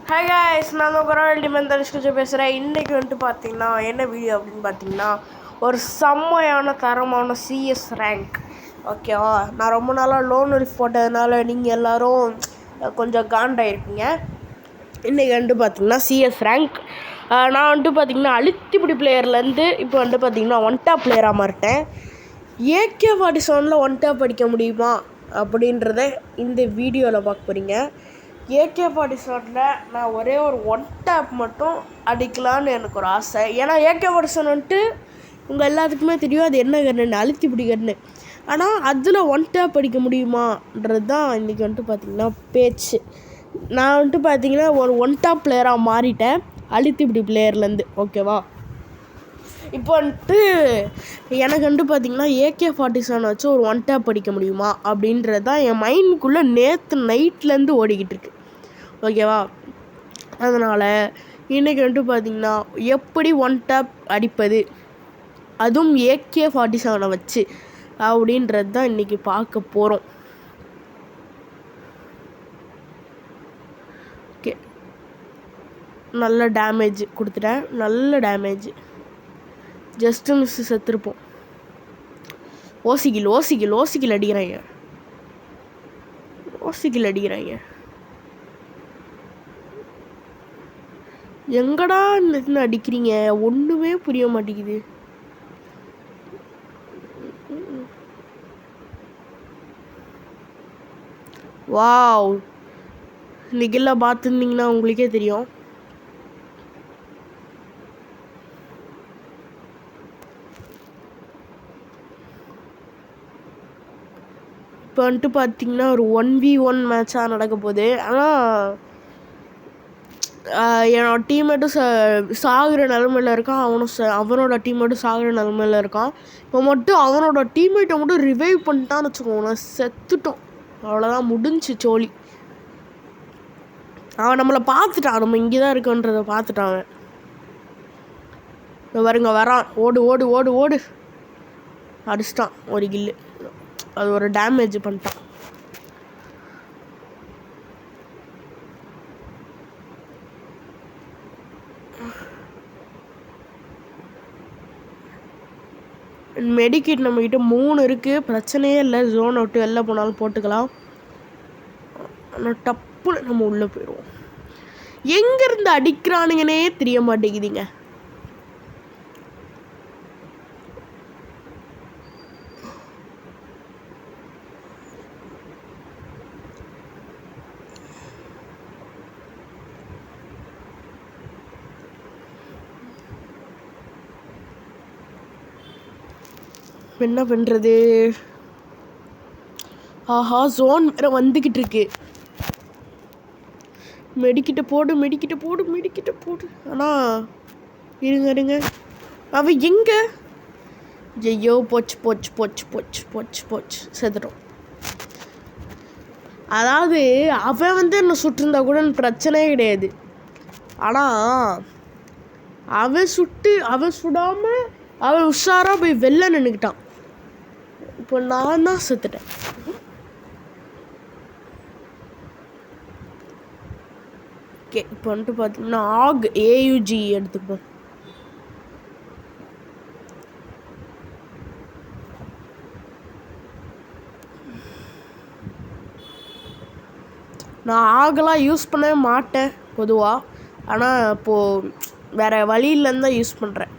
Hi guys, நான் உங்கள் ultimate தனுஷ்குஜ பேசுகிறேன். இன்றைக்கி வந்துட்டு பார்த்தீங்கன்னா என்ன வீடியோ அப்படின்னு பார்த்தீங்கன்னா ஒரு செம்மையான தரமான சிஎஸ் ரேங்க். ஓகேவா, நான் ரொம்ப நாளாக லோன் ரிஃப் போட்டதுனால நீங்கள் எல்லோரும் கொஞ்சம் காண்டாயிருக்கீங்க. இன்றைக்கி வந்துட்டு பார்த்தீங்கன்னா சிஎஸ் ரேங்க். நான் வந்துட்டு பார்த்தீங்கன்னா அழுத்திப்பிடி பிளேயர்லேருந்து இப்போ வந்துட்டு பார்த்தீங்கன்னா ஒன் டாப் பிளேயராக மாறிட்டேன். AK-47 ஒன் டாப் அடிக்க முடியுமா அப்படின்றத இந்த வீடியோவில் பார்க்க போகிறீங்க. AK-47 நான் ஒரே ஒரு ஒன் டேப் மட்டும் அடிக்கலான்னு எனக்கு ஒரு ஆசை. ஏன்னா AK-47 வந்துட்டு உங்கள் எல்லாத்துக்குமே தெரியும் அது என்ன கன்னு, அழுத்தி பிடி கன்னு. ஆனால் அதில் ஒன் டேப் அடிக்க முடியுமான்றது தான் இன்றைக்கி வந்துட்டு பார்த்திங்கன்னா பேச்சு. நான் வந்துட்டு பார்த்திங்கன்னா ஒரு ஒன் டாப் பிளேயராக மாறிட்டேன் அழுத்தி பிடி பிளேயர்லேருந்து. ஓகேவா, இப்போ வந்துட்டு எனக்கு வந்துட்டு பார்த்திங்கன்னா AK-47 வச்சு ஒரு ஒன் டேப் அடிக்க முடியுமா அப்படின்றது தான் என் மைண்டுக்குள்ளே நேற்று நைட்லேருந்து ஓடிக்கிட்டு இருக்கு. ஓகேவா, அதனால் இன்றைக்கி வந்துட்டு பார்த்திங்கன்னா எப்படி ஒன் டேப் அடிப்பது, அதுவும் AK-47 வச்சு அப்படின்றது தான் இன்றைக்கி பார்க்க போகிறோம். ஓகே, நல்ல டேமேஜ் கொடுத்துட்டேன், நல்ல டேமேஜ், ஜஸ்ட்டு மிஸ்ஸு செத்துருப்போம். ஓசிக்கில் அடிக்கிறாங்க, ஓசிக்கில் அடிக்கிறாங்க. எங்கடா இருந்து அடிக்கிறீங்க, ஒன்றுமே புரிய மாட்டேங்குது. வாவ், நிகில்லாம் பார்த்துருந்தீங்கன்னா உங்களுக்கே தெரியும். இப்போ வந்துட்டு பார்த்திங்கன்னா ஒரு 1v1 மேட்சாக நடக்க போகுது. ஆனால் என்னோட டீம்மேட்டும் சாகுற நிலமையில் இருக்கான், அவனோட டீம்மேட்டும் சாகுற நிலமையில் இருக்கான். இப்போ மட்டும் அவனோட டீம்மேட்டை மட்டும் ரிவைவ் பண்ணிட்டான்னு வச்சுக்கோங்க, செத்துட்டோம், அவ்வளோதான், முடிஞ்சு சோழி. அவன் நம்மளை பார்த்துட்டான், நம்ம இங்கே தான் இருக்கன்றதை பார்த்துட்டான். அவன் வருங்க வரான், ஓடு ஓடு ஓடு ஓடு, அடிச்சிட்டான் ஒரு கில்லு, அது ஒரு டேமேஜ் பண்ணிட்டான். மெடிக்கிட் நம்மக்கிட்ட 3 இருக்குது, பிரச்சனையே இல்லை. ஜோனை விட்டு வெளில போனாலும் போட்டுக்கலாம். ஆனால் டப்புன்னு நம்ம உள்ளே போயிடுவோம். எங்கேருந்து அடிக்கிறானுங்கன்னே தெரிய மாட்டேங்குதுங்க. என்ன பண்ணுறது? ஆஹா, ஜோன் வேறு வந்துக்கிட்டு இருக்கு. மெடிக்கிட்ட போடு. ஆனால் இருங்க, அவன் எங்கே? ஐயோ, போச்சு செத்துட்டோம். அதாவது அவன் என்னை சுட்டிருந்தா கூட பிரச்சனையே கிடையாது. ஆனால் அவன் சுடாமல் அவன் உஷாராக போய் வெளில நின்றுக்கிட்டான். இப்போ நான் தான் செத்துட்டேன். ஓகே, இப்போ வந்துட்டு பார்த்தீங்கன்னா AUG எடுத்துப்போம். நான் ஆகலாம் யூஸ் பண்ணவே மாட்டேன் பொதுவாக, ஆனால் இப்போது வேறு வழியிலேருந்து தான் யூஸ் பண்ணுறேன்.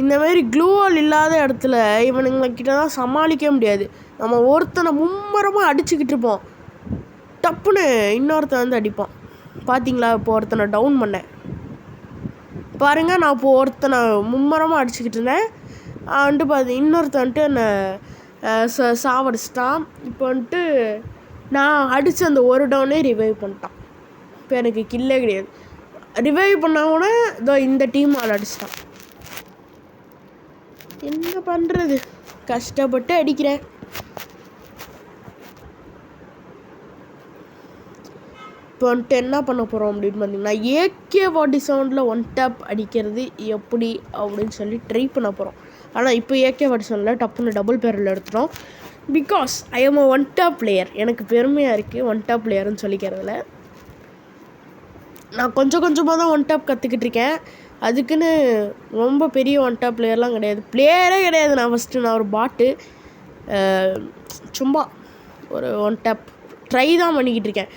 இந்தமாரி க்ளூவால் இல்லாத இடத்துல இவனுங்கக்கிட்ட தான் சமாளிக்க முடியாது. நம்ம ஒருத்தனை மும்மரமாக அடிச்சுக்கிட்டு இருப்போம், டப்புன்னு இன்னொருத்தன் வந்து அடிப்பான். பார்த்தீங்களா, இப்போ ஒருத்தனை டவுன் பண்ணேன் பாருங்கள். நான் இப்போ ஒருத்தனை மும்மரமாக அடிச்சுக்கிட்டு இருந்தேன், வந்துட்டு இன்னொருத்தன் வந்துட்டு என்னை சாவடிச்சிட்டான். இப்போ வந்துட்டு நான் அடித்து அந்த ஒரு டவுனே ரிவைவ் பண்ணிட்டான். இப்போ எனக்கு கில்லே கிடையாது. ரிவைவ் பண்ணவுடனே இதோ இந்த டீம் ஆள் அடிச்சிட்டான். என்ன பண்ணுறது, கஷ்டப்பட்டு அடிக்கிறேன். இப்போ வந்துட்டு என்ன பண்ண போகிறோம் அப்படின்னு பார்த்தீங்கன்னா AK-47 ஒன் டேப் அடிக்கிறது எப்படி அப்படின்னு சொல்லி ட்ரை பண்ண போகிறோம். ஆனால் இப்போ AK-47 டப்புன்னு டபுள் பேரல் எடுத்துட்டோம். Because I am one tape player. எனக்கு பெருமையாக இருக்குது ஒன் டேப் பிளேயர்னு சொல்லிக்கிறதுல. நான் கொஞ்சம் கொஞ்சமாக தான் ஒன் டேப் கற்றுக்கிட்டு இருக்கேன். அதுக்குன்னு ரொம்ப பெரிய ஒன் டேப் பிளேயர்லாம் கிடையாது. பிளேயரே கிடையாது. நான் ஒரு பாட்டு சும்மா ஒரு ஒன் டேப் ட்ரை தான் பண்ணிக்கிட்டு இருக்கேன்.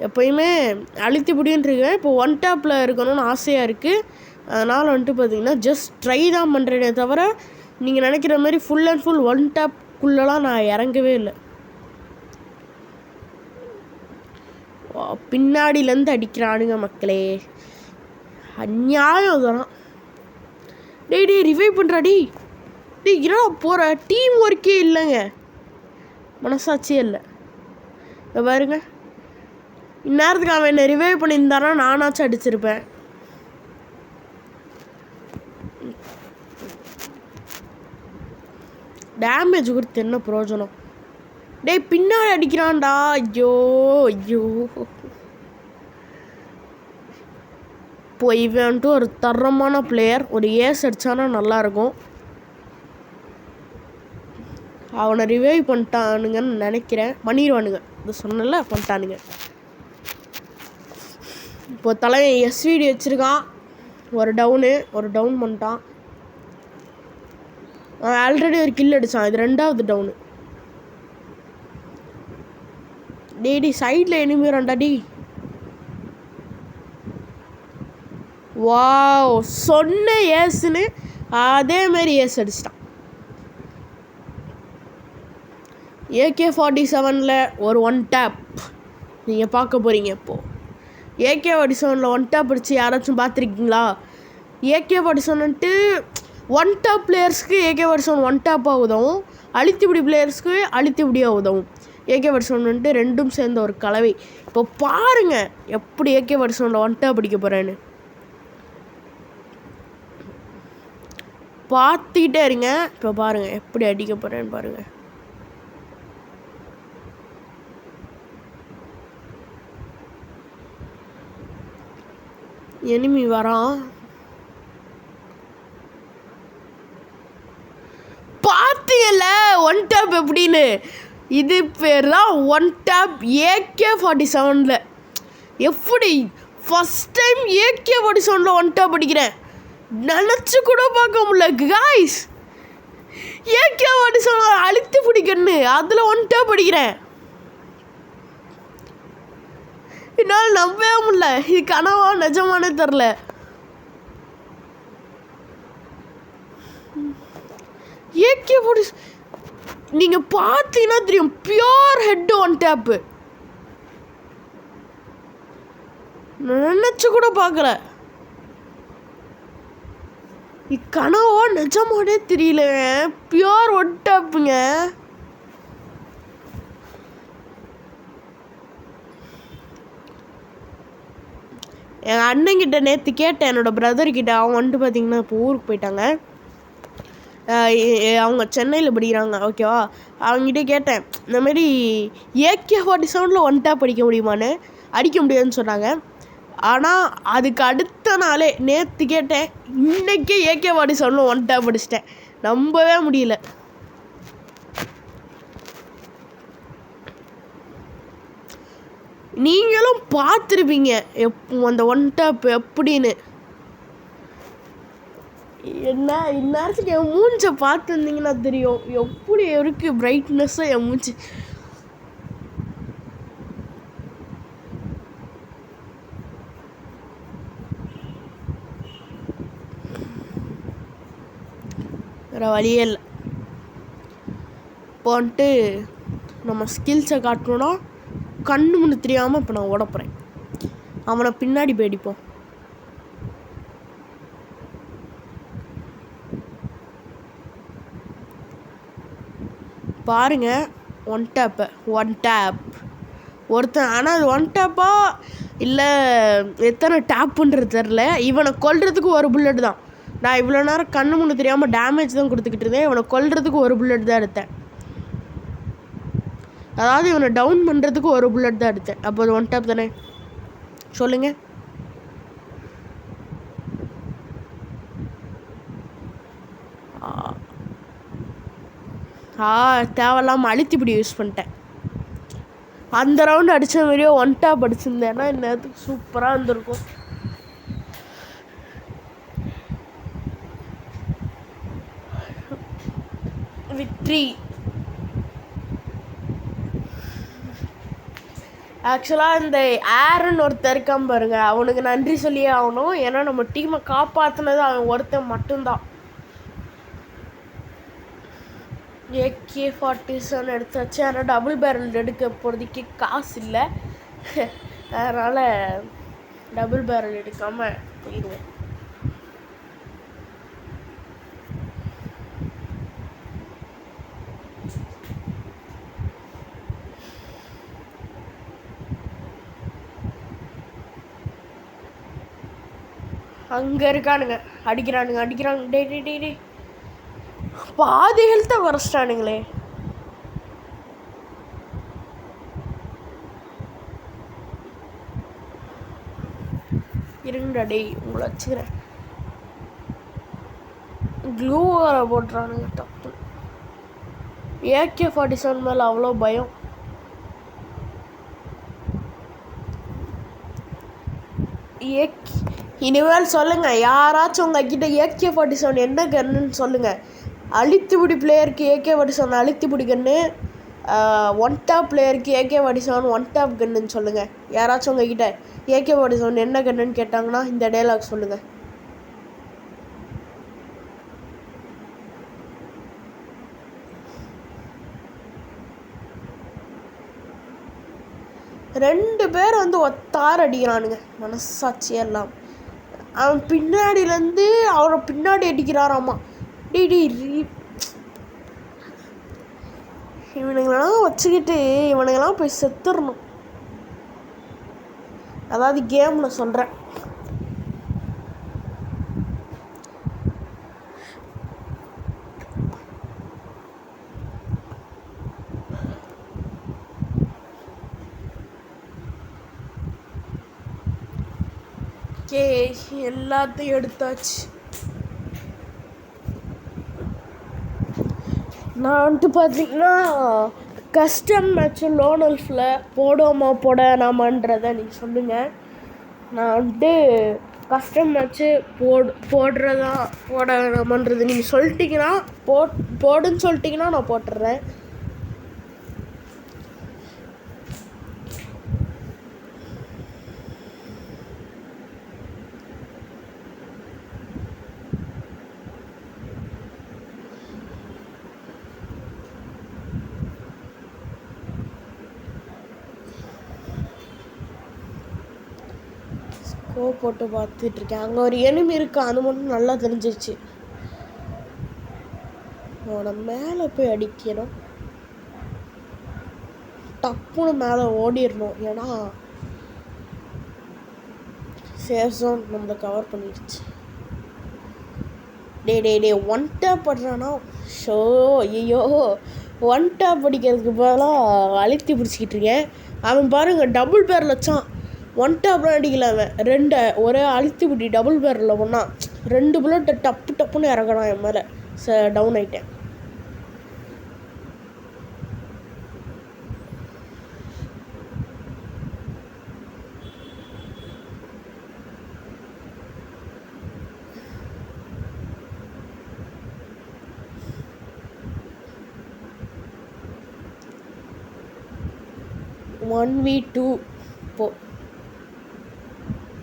எப்போயுமே அழுத்தி பிடின்னு இருக்கேன். இப்போ ஒன் டேப்பில் இருக்கணும்னு ஆசையாக இருக்குது. அதனால் வந்துட்டு பார்த்திங்கன்னா ஜஸ்ட் ட்ரை தான் பண்ணுறேனே தவிர நீங்கள் நினைக்கிற மாதிரி ஃபுல் அண்ட் ஃபுல் ஒன் டேப்குள்ளெலாம் நான் இறங்கவே இல்லை. பின்னாடியிலேருந்து அடிக்கிறானுங்க மக்களே, அநியாயம் அதெல்லாம். டே ரிவைவ் பண்ணுறாடி. ஏன்னா போகிற டீம் ஒர்க்கே இல்லைங்க, மனசாட்சியே இல்லை. பாருங்க, இந்நேரத்துக்கு அவன் என்னை ரிவைவ் பண்ணியிருந்தானா நானாச்சும் அடிச்சிருப்பேன். டேமேஜ் கொடுத்து என்ன பிரயோஜனம்? டேய் பின்னாடி அடிக்கிறான்டா. ஐயோ இப்போ இவன் வந்துட்டு ஒரு தரமான பிளேயர். ஒரு ஏஸ் அடித்தானா நல்லாயிருக்கும். அவனை ரிவைவ் பண்ணிட்டானுங்கன்னு நினைக்கிறேன். பண்ணிடுவானுங்க, இது சொன்னல பண்ணிட்டானுங்க. இப்போ தலைவன் SVD வச்சுருக்கான். ஒரு டவுன் பண்ணிட்டான். அவன் ஆல்ரெடி ஒரு கில் அடித்தான். இது 2வது டவுனு. டேடி சைடில் எனிமிறான்டா. டி வாவ், சொன்ன ஏசுன்னு அதேமாரி ஏஸ் அடிச்சிட்டான். AK-47 ஒரு ஒன் டேப் நீங்கள் பார்க்க போகிறீங்க. இப்போது AK-47 ஒன் டேப் அடித்து யாராச்சும் பார்த்துருக்கீங்களா? AK-47 ஒன் டேப் பிளேயர்ஸ்க்கு AK-47 ஒன் டேப்பாக உதவும், அழுத்திப்பிடி பிளேயர்ஸ்க்கு அழுத்திப்பிடியாக உதவும். AK-47 ரெண்டும் சேர்ந்த ஒரு கலவை. இப்போ பாருங்கள் எப்படி AK-47 ஒன் டேப் அடிக்க போகிறேன்னு பார்த்துக்கிட்டே இருங்க. இப்போ பாருங்கள் எப்படி அடிக்க போகிறேன்னு பாருங்கள். எனிமி வரான். பார்த்தீங்கல்ல ஒன் டேப் எப்படின்னு? இது பேர் தான் ஒன் டேப் AK-47. எப்படி first time AK-47 one tape அடிக்கிறேன் நினச்சி கூட பார்க்க முடியல காய்ஸ். AK-47 அழுத்தி பிடிக்கணுன்னு அதில் ஒன் டேப் அடிக்கிறேன். என்னால் நம்பவே முடியல. இது கனவா நிஜமானே தெரில. AK-47 நீங்கள் பார்த்தீங்கன்னா தெரியும், பியோர் ஹெட் ஒன் டேப்பு. நினச்சி கூட பார்க்கல. கனவா நிஜமானே தெரியல. பியோர் ஒன் டேப்புங்க. எங்கள் அண்ணங்கிட்ட நேற்று கேட்டேன், என்னோடய பிரதர்கிட்ட. அவங்க வந்துட்டு பார்த்திங்கன்னா இப்போ ஊருக்கு போயிட்டாங்க. அவங்க சென்னையில் படிக்கிறாங்க, ஓகேவா? அவங்ககிட்ட கேட்டேன் இந்தமாரி AK-47 ஒன் டேப் அடிக்க முடியுமான்னு. அடிக்க முடியாதுன்னு சொன்னாங்க. ஆனால் அதுக்கு அடுத்த நாளே நேற்று கேட்டேன், இன்றைக்கே AK-47 ஒன் டேப் அடிச்சிட்டேன். நம்பவே முடியல. நீங்களும் பார்த்துருப்பீங்க அந்த ஒன் டேப் எப்படின்னு. என்ன இந்நேரத்துக்கு என் மூஞ்சை பார்த்துருந்தீங்கன்னா தெரியும் எப்படி இருக்குது பிரைட்னஸ்ஸாக என் மூஞ்சி. வேறு வழியே இல்லை. இப்போ வந்துட்டு நம்ம ஸ்கில்ஸை காட்டணுன்னா கண்ணு முன்னு தெரியாமல் இப்போ நான் ஓட போகிறேன். அவனை பின்னாடி போயிடிப்போம். பாருங்க ஒன் டேப் ஒருத்தன். ஆனால் அது ஒன் டேப்பா இல்லை எத்தனை டேப்புன்றது தெரில. இவனை கொல்றதுக்கு ஒரு புல்லட் தான். நான் இவ்வளோ நேரம் கண்ணு முன்னு தெரியாமல் டேமேஜ் தான் கொடுத்துக்கிட்டு இருந்தேன். இவனை கொல்றதுக்கு ஒரு புல்லட் தான் எடுத்தேன். அதாவது இவனை டவுன் பண்ணுறதுக்கு ஒரு புல்லட் தான் எடுத்தேன். அப்போ அது ஒன் டேப் தானே. சொல்லுங்கள். தேவையில்லாமல் அழுத்திப்பிடி யூஸ் பண்ணிட்டேன். அந்த ரவுண்டு அடித்த மாதிரியே ஒன் டாப் அடிச்சிருந்தேன்னா இந்நேரத்துக்கு சூப்பராக இருந்திருக்கும். விக்ட்ரி. ஆக்சுவலாக இந்த ஏர்னு ஒருத்தர் இருக்கான் பாருங்க, அவனுக்கு நன்றி சொல்லியே ஆகணும். ஏன்னா நம்ம டீமை காப்பாற்றினது அவன் ஒருத்தன் மட்டும்தான். AK-47 எடுத்தாச்சு. ஆனால் டபுள் பேரல் எடுக்க போகிறதுக்கு காசு இல்லை. அதனால் டபுள் பேரல் எடுக்காமல் போயிடுவோம். அங்கே இருக்கானுங்க, அடிக்கிறானுங்க. டே பாதி ஹெல்த்தை குறைச்சிட்டானுங்களே. இருங்கடா டேய், உங்களை வச்சுக்கிறேன். க்ளூ வர போட்டுறானுங்க தப்பு. AK-47 மேலே அவ்வளோ பயம். இனிமேல் சொல்லுங்கள், யாராச்சும் உங்ககிட்ட AK-47 என்ன கன்னுன்னு சொல்லுங்கள். அழுத்திப்பிடி பிளேயருக்கு AK-47 அழுத்திப்பிடி கன்று, ஒன் டாப் பிளேயருக்கு AK-47 ஒன் டாப் கன்னுன்னு சொல்லுங்கள். யாராச்சும் உங்ககிட்ட AK-47 என்ன கன்னுன்னு கேட்டாங்கன்னா இந்த டைலாக் சொல்லுங்கள். ரெண்டு பேர் ஒத்தார் அடிக்கிறானுங்க, மனசாட்சியெல்லாம். அவன் பின்னாடியிலேருந்து அவரை பின்னாடி அடிக்கிறாராம்மா. டி இவனுங்களெல்லாம் வச்சுக்கிட்டு இவனுங்கெல்லாம் போய் செத்துடணும். அதாவது கேமில் சொல்கிறேன். எல்லாத்தையும் எடுத்தாச்சு. நான் பார்த்தீங்கன்னா கஸ்டம் மேட்ச்சு லோனல்ஃபில் போடாமான்றதை நீங்கள் சொல்லுங்கள். நான் கஸ்டம் மேட்ச்சு போட வேணாமன்றது நீங்கள் சொல்லிட்டீங்கன்னா போடுன்னு சொல்லிட்டீங்கன்னா நான் போட்டுடுறேன். போட்டு பார்த்துட்ருக்கேன். அங்கே ஒரு எனிமி இருக்கு, அது மட்டும் நல்லா தெரிஞ்சிருச்சு. அவனை மேலே போய் அடிக்கணும், டப்புன்னு மேலே ஓடிடணும். ஏன்னா சேஃப் ஜோன் நம்மளை கவர் பண்ணிடுச்சு. டே ஒன் டேப் பண்ணுறானா? ஷோ ஐயோ, ஒன் டேப் அடிக்கிறதுக்கு பதிலாக அழுத்தி பிடிச்சிக்கிட்டு இருக்கேன். அவன் பாருங்கள் டபுள் பேரில் வச்சான். ஒன் டேப்லாம் அடிக்கல அவன், ஒரே அழுத்தி பிடி டபுள் பேரில் ஒன்றா 2 புல்லட்டை டப்புன்னு இறங்கணும் என் மேலே. டவுன் ஆகிட்டேன். ஒன் வி டூ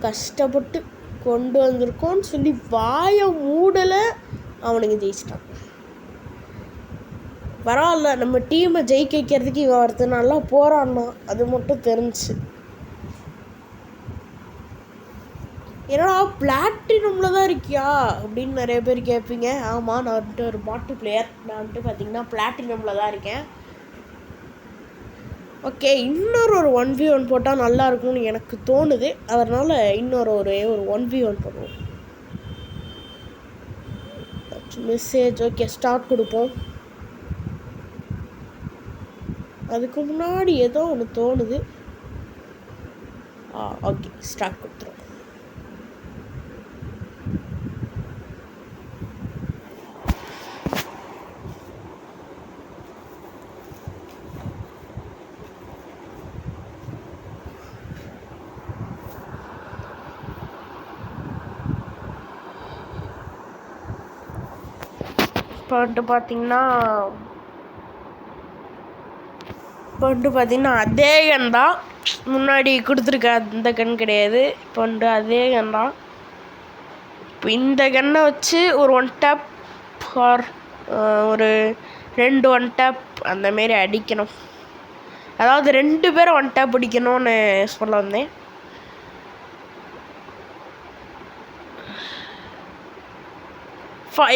கஷ்டப்பட்டு கொண்டு வந்திருக்கோன்னு சொல்லி வாயை மூடலை, அவனுங்க ஜெயிச்சிட்டான். பரவாயில்ல, நம்ம டீமை ஜெயிக்க வைக்கிறதுக்கு இவன் ஒருத்தர் நல்லா போராடணும், அது மட்டும் தெரிஞ்சிச்சு. ஏன்னா பிளாட்டினமில் தான் இருக்கியா அப்படின்னு நிறைய பேர் கேட்பீங்க. ஆமாம், நான் ஒரு பாட்டு பிளேயர். நான் பார்த்தீங்கன்னா பிளாட்டினமில் தான் இருக்கேன். ஓகே, இன்னொரு 1v1 போட்டால் நல்லா இருக்கும்னு எனக்கு தோணுது. அதனால் இன்னொரு 1v1 பண்ணுவோம். மெசேஜ் ஓகே, ஸ்டார்ட் கொடுப்போம். அதுக்கு முன்னாடி ஏதோ ஒன்று தோணுது. ஓகே ஸ்டார்ட் கொடுத்துரும். இப்போ வந்துட்டு பார்த்தீங்கன்னா அதே கன் தான், முன்னாடி கொடுத்துருக்க அந்த கன் கிடையாது. இப்போ வந்துட்டு அதே கன் தான். இப்போ இந்த கன்னை வச்சு ஒரு 1 டேப் ஆர் ஒரு 2 1 டேப் அந்தமாரி அடிக்கணும். அதாவது 2 பேரும் 1 டேப் அடிக்கணும்னு சொல்ல வந்தேன்.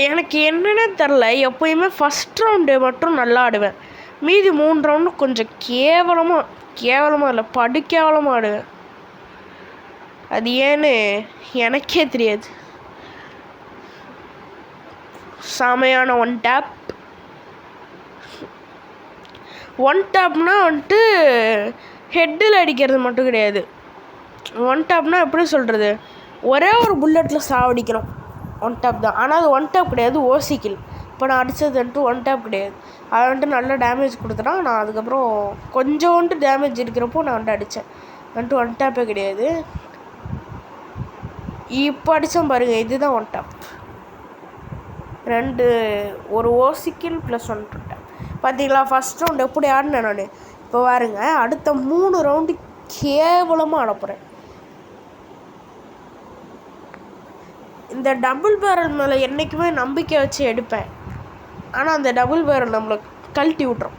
எனக்கு என்னென்ன தெரில, எப்போயுமே ஃபஸ்ட் ரவுண்டு மட்டும் நல்லா ஆடுவேன். மீதி 3 ரவுண்டு கொஞ்சம் கேவலமாக இல்லை படுகேவலமாக ஆடுவேன். அது ஏன்னு எனக்கே தெரியாது. செமையான 1 டேப்னா வந்துட்டு ஹெட்டில் அடிக்கிறது மட்டும் கிடையாது. 1 டேப்னா எப்படி சொல்கிறது, ஒரே ஒரு புல்லட்டில் சாவடிக்கணும். 1 டேப் தான். ஆனால் அது 1 டேப் கிடையாது, ஓசிக்கில். இப்போ நான் அடித்தது வந்துட்டு 1 டேப் கிடையாது. அது வந்துட்டு நல்ல டேமேஜ் கொடுத்தனா. நான் அதுக்கப்புறம் கொஞ்சோண்டு டேமேஜ் இருக்கிறப்போ நான் வந்துட்டு அடித்தேன். வந்துட்டு 1 டேப்பே கிடையாது. இப்போ அடித்தேன் பாருங்கள், இதுதான் 1 டேப். 2 ஒரு ஓசிக்கில் ப்ளஸ் 1 டேப். பார்த்தீங்களா ஃபஸ்ட் ரவுண்டு எப்படி ஆடினேன் நான். இப்போ பாருங்க, அடுத்த 3 ரவுண்டு கேவலமாக ஆடப்போகிறேன். இந்த டபுள் பேரல் மேலே என்றைக்குமே நம்பிக்கை வச்சு எடுப்பேன். ஆனால் அந்த டபுள் பேரல் நம்மளை கழட்டி விட்றோம்.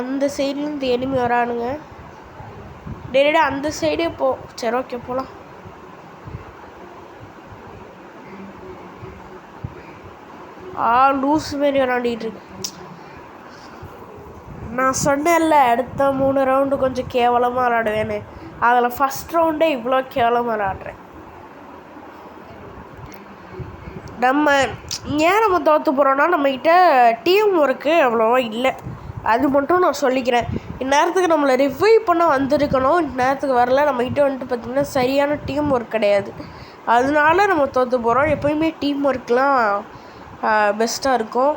அந்த சைட்லேருந்து எனிமி வரானுங்க. டேடா அந்த சைடே போ. சரி ஓகே போகலாம். லூஸ் மாரி விளாண்டிகிட்டு இருக்கு. நான் சொன்னேன்ல அடுத்த 3 ரவுண்டு கொஞ்சம் கேவலமாக விளாடுவேன்னு. அதில் ஃபஸ்ட் ரவுண்டே இவ்வளோ கேவலமாக விளாட்றேன். ஏன் நம்ம தோற்று போகிறோன்னா, நம்மக்கிட்ட டீம் ஒர்க்கு அவ்வளோவா இல்லை. அது மட்டும் நான் சொல்லிக்கிறேன். இந்நேரத்துக்கு நம்மளை ரிவைவ் பண்ண வந்திருக்கணும். இந்நேரத்துக்கு வரல. நம்மக்கிட்ட வந்துட்டு பார்த்திங்கன்னா சரியான டீம் ஒர்க் கிடையாது. அதனால நம்ம தோற்று போகிறோம். எப்போயுமே டீம் ஒர்க்லாம் பெஸ்ட்டாக இருக்கும்.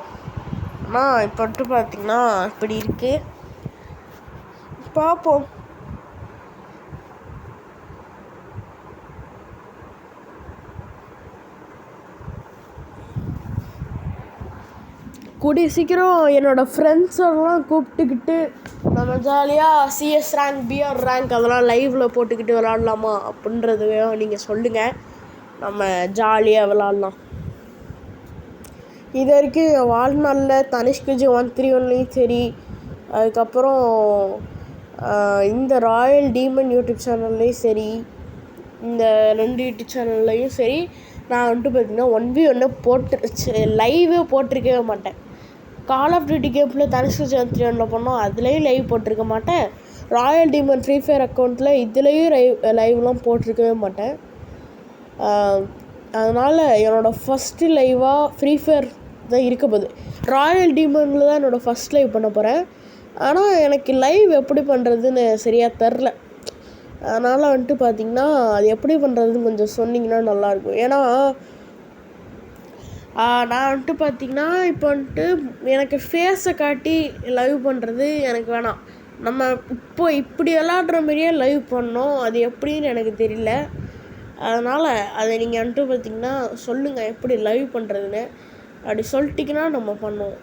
ஆனால் இப்போ வந்துட்டு பார்த்திங்கன்னா இப்படி இருக்குது. பார்ப்போம். கூடிய சீக்கிரம் என்னோடய ஃப்ரெண்ட்ஸெல்லாம் கூப்பிட்டுக்கிட்டு நம்ம ஜாலியாக சிஎஸ் ரேங்க், பிஆர் ரேங்க் அதெல்லாம் லைவில் போட்டுக்கிட்டு விளாட்லாமா அப்படின்றது நீங்கள் சொல்லுங்கள். நம்ம ஜாலியாக விளாட்லாம். இது வரைக்கும் என் வாழ்நாளில் தனிஷ்குஜி 131லேயும் சரி, அதுக்கப்புறம் இந்த ராயல் டீமன் யூடியூப் சேனல்லையும் சரி, இந்த 2 யூடியூப் சேனல்லையும் சரி, நான் வந்துட்டு பார்த்திங்கன்னா 1v1 லைவே போட்டிருக்கவே மாட்டேன். கால் ஆஃப் டியூட்டி கேமில் தனிஷ்குஜி 131 பண்ணோம், அதுலேயும் லைவ் போட்டிருக்க மாட்டேன். ராயல் டீமன் ஃப்ரீ ஃபயர் அக்கௌண்ட்டில் இதுலேயும் லைவ்லாம் போட்டிருக்கவே மாட்டேன். அதனால் என்னோடய ஃபஸ்ட்டு லைவாக ஃப்ரீ ஃபயர் தான் இருக்க போகுது. ராயல் டீமனில் தான் என்னோடய ஃபஸ்ட் லைவ் பண்ண போகிறேன். ஆனால் எனக்கு லைவ் எப்படி பண்ணுறதுன்னு சரியாக தெரில. அதனால் வந்துட்டு பார்த்திங்கன்னா அது எப்படி பண்ணுறதுன்னு கொஞ்சம் சொன்னிங்கன்னா நல்லாயிருக்கும். ஏன்னா நான் வந்துட்டு பார்த்திங்கன்னா இப்போ வந்துட்டு எனக்கு ஃபேஸை காட்டி லைவ் பண்ணுறது எனக்கு வேணாம். நம்ம இப்படி விளாட்ற மாதிரியே லைவ் பண்ணோம். அது எப்படின்னு எனக்கு தெரியல. அதனால் அதை நீங்கள் வந்துட்டு பார்த்திங்கன்னா சொல்லுங்கள் எப்படி லைவ் பண்ணுறதுன்னு. அப்படி சொல்லிட்டிங்கன்னா நம்ம பண்ணுவோம்.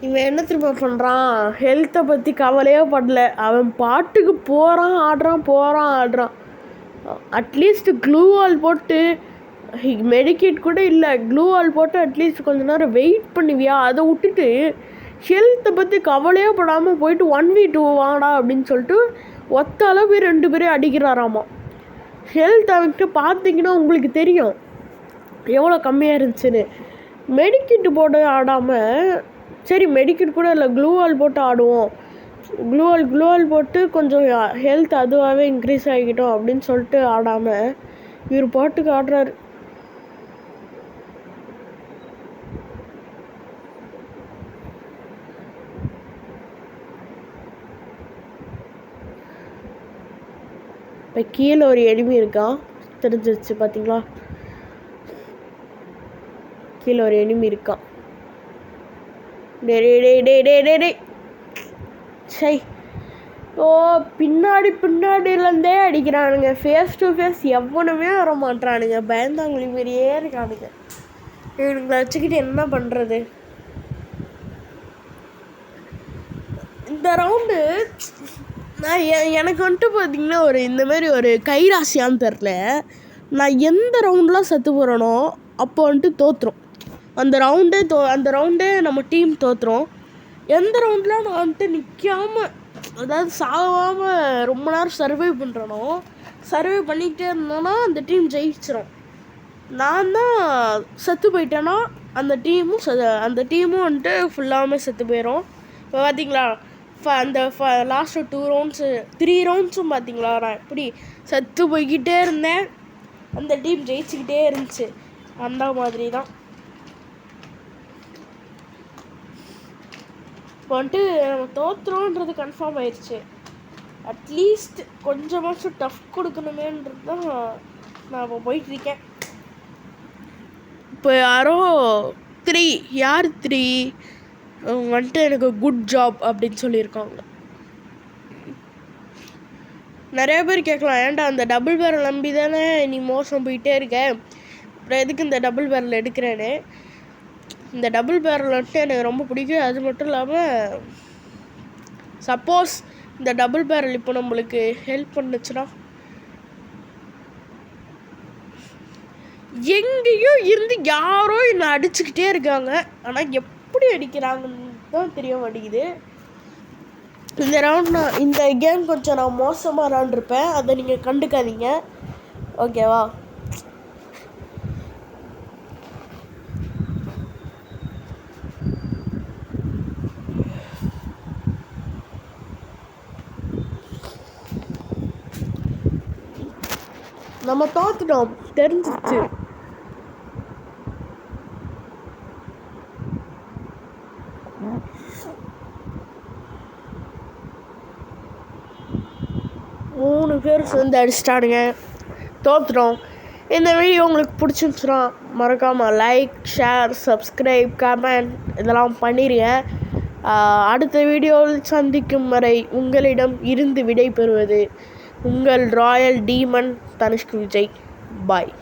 இவன் என்ன திரும்ப பண்ணுறான், ஹெல்த்தை பற்றி கவலையே படல. அவன் பாட்டுக்கு போகிறான் ஆடுறான். அட்லீஸ்ட் க்ளூ வால் போட்டு மெடிக்கேட் கூட இல்லை, க்ளூ வால் போட்டு அட்லீஸ்ட் கொஞ்ச நேரம் வெயிட் பண்ணுவியா? அதை விட்டுட்டு ஹெல்த்தை பற்றி கவலையே படாமல் போயிட்டு 1v2 வாடா அப்படின்னு சொல்லிட்டு ஒத்த அளவு 2 பேரையும் அடிக்கிறாராமா. ஹெல்த் அவன்கிட்ட பார்த்தீங்கன்னா உங்களுக்கு தெரியும் எவ்வளோ கம்மியாக இருந்துச்சுன்னு. மெடிக்கிட் போட்டு ஆடாமல், சரி மெடிக்கிட் கூட இல்லை, க்ளூ வால் போட்டு ஆடுவோம், க்ளூ வால் போட்டு கொஞ்சம் ஹெல்த் அதுவாகவே இன்க்ரீஸ் ஆகிக்கிட்டோம் அப்படின்னு சொல்லிட்டு ஆடாமல் இவர் பாட்டுக்கு ஆடுறாரு. இப்போ கீழே ஒரு எனிமி இருக்கான், தெரிஞ்சிருச்சு பார்த்தீங்களா? கீழே ஒரு எனிமி இருக்கான். டே சை, ஓ பின்னாடிலேருந்தே அடிக்கிறானுங்க. ஃபேஸ் டு ஃபேஸ் எவனுமே வர மாட்டானுங்க, பயந்தாங்குழி மாரியே இருக்கானுங்க. இவனுங்களை வச்சுக்கிட்டு என்ன பண்ணுறது? இந்த ரவுண்டு நான் எனக்கு வந்துட்டு பார்த்தீங்கன்னா இந்தமாரி ஒரு கைராசியான்னு தெரில. நான் எந்த ரவுண்டெலாம் செத்து போகிறேனோ அப்போ வந்துட்டு தோற்றுரும். அந்த ரவுண்டே நம்ம டீம் தோற்றுரும். எந்த ரவுண்டில் நான் வந்துட்டு நிற்காமல், அதாவது சாகாமல் ரொம்ப நேரம் சர்வை பண்ணிக்கிட்டே இருந்தோன்னா அந்த டீம் ஜெயிச்சிடும். நான் தான் செத்து போயிட்டேன்னா அந்த டீமும் வந்துட்டு ஃபுல்லாமே செத்து போயிடும். இப்போ பார்த்தீங்களா, அந்த லாஸ்ட்டு 3 ரவுண்ட்ஸும் பார்த்தீங்களா, நான் எப்படி செத்து போய்கிட்டே இருந்தேன், அந்த டீம் ஜெயிச்சுக்கிட்டே இருந்துச்சு. அந்த மாதிரி தான் இப்போ வந்துட்டு நம்ம தோற்றுறோன்றது கன்ஃபார்ம் ஆயிடுச்சு. அட்லீஸ்ட் கொஞ்சமாச்சும் டஃப் கொடுக்கணுமேன்றது தான் நான் இப்போ போயிட்டுருக்கேன். இப்போ யாரோ 3 வந்துட்டு எனக்கு குட் ஜாப் அப்படின்னு சொல்லியிருக்காங்க. நிறைய பேர் கேட்கலாம், ஏன்டா அந்த டபுள் பேரல் நம்பி தானே நீ மோசம் போயிட்டே இருக்க, அப்புறம் எதுக்கு இந்த டபுள் பேரல் எடுக்கிறேன்னு. இந்த டபுள் பேரல் வந்துட்டு எனக்கு ரொம்ப பிடிக்கும். அது மட்டும் இல்லாமல் சப்போஸ் இந்த டபுள் பேரல் இப்போ நம்மளுக்கு ஹெல்ப் பண்ணுச்சுன்னா, எங்கேயோ இருந்து யாரோ என்னை அடிச்சுக்கிட்டே இருக்காங்க, ஆனால் எப்படி அடிக்கிறாங்கன்னு தான் தெரிய மாட்டேங்குது. இந்த கேம் கொஞ்சம் நான் மோசமாக விளாண்டுருப்பேன், அதை நீங்கள் கண்டுக்காதீங்க, ஓகேவா? நம்ம தோத்துட்டோம், தெரிஞ்சிச்சு. மூணு பேர் சேர்ந்து அடிச்சிட்டானுங்க, தோத்துட்டோம். இந்த வீடியோ உங்களுக்கு பிடிச்சிருந்துச்சுன்னா மறக்காமல் லைக், ஷேர், சப்ஸ்கிரைப், கமெண்ட் இதெல்லாம் பண்ணிடுங்க. அடுத்த வீடியோவில் சந்திக்கும் வரை உங்களிடம் இருந்து விடை பெறுவது உங்கள் ராயல் டீமன் தனுஷ்க் விஜய். பாய்.